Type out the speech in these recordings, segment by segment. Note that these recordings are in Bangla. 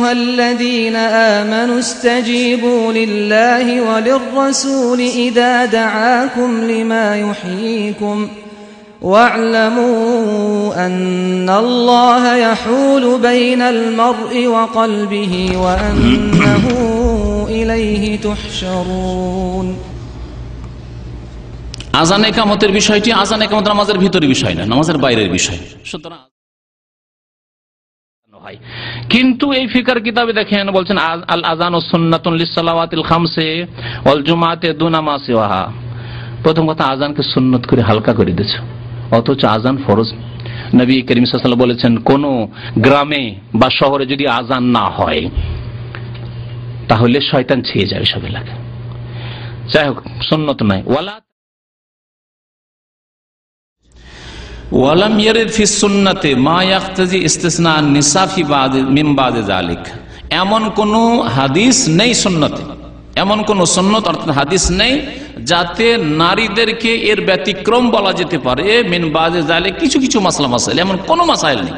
أيها الذين آمنوا استجيبوا لله وللرسول إذا دعاكم لما يحييكم واعلموا أن الله يحول بين المرء وقلبه وأنه إليه تحشرون। আযান ইকামতের বিষয়টি আযান ইকামত নামাজের ভিতরের বিষয় না, নামাজের বাইরের বিষয়। সুতরাং কিন্তু এই ফিকার কিতাবে দেখেন বলছেন আল আযানু সুন্নাতুন লিস-সালাওয়াতিল খামসে ওয়াল জুমআতি দুনা মা সিওয়াহা। প্রথম কথা, আযানকে সুন্নত করে হালকা করে দিয়েছে, অথচ আযান ফরজ। নবী করিম সাল্লাল্লাহু আলাইহি ওয়াসাল্লাম বলেছেন, কোন গ্রামে বা শহরে যদি আযান না হয় তাহলে শয়তান ছেয়ে যাবে সব এলাকা। যাই হোক, সুন্নত নাই। ওয়ালাম ইয়ারিদ ফিস সুন্নাতে মা ইয়াকতাজি ইসতিসনা আন-নিসা ফি বাদ মিন বাদ যালিক। এমন কোন হাদিস নেই সুন্নতে, এমন কোন সুন্নত অর্থাৎ হাদিস নেই যাতে নারীদেরকে এর ব্যতিক্রম বলা যেতে পারে মিন বাদ যালিক, কিছু কিছু মাসলা মাসাইল, এমন কোন মাসাইল নেই।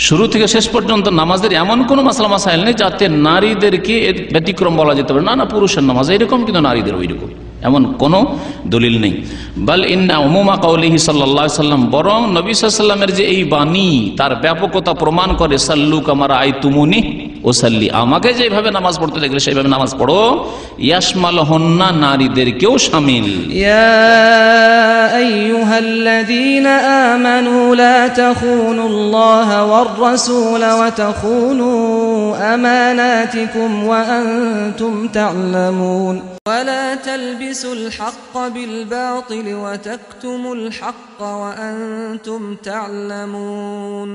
শুরু থেকে শেষ পর্যন্ত নামাজের এমন কোন মাসলা মাসাইল নেই যাতে নারীদেরকে এর ব্যতিক্রম বলা যেতে পারে। না পুরুষের নামাজ এরকম, কিন্তু নারীদের ওইরকম, এমন কোন দলিল নেই। বাল ইন্না উমুমা কাউলিহি সাল্লাল্লাহু আলাইহি ওয়াসাল্লাম, বরং নবী সাল্লাল্লাহু আলাইহি ওয়াসাল্লামের যে এই বাণী তার ব্যাপকতা প্রমাণ করে। সাল্লু কামা রাআইতুমুনি উসাল্লি, আমাকে যেভাবে নামাজ পড়তে দেখলে সেইভাবে নামাজ পড়ো। ইয়াশমালুহুন্না, নারীদেরকেও শামিল। ইয়া আইয়ুহাল্লাযীনা আমানু লা তাখুনুল্লাহা ওয়ার রাসূলা ওয়া তাখুনু আমানাতিকুম ওয়া আনতুম তা'লামুন ولا تلبسوا الحق بالباطل وتكتموا الحق وأنتم تعلمون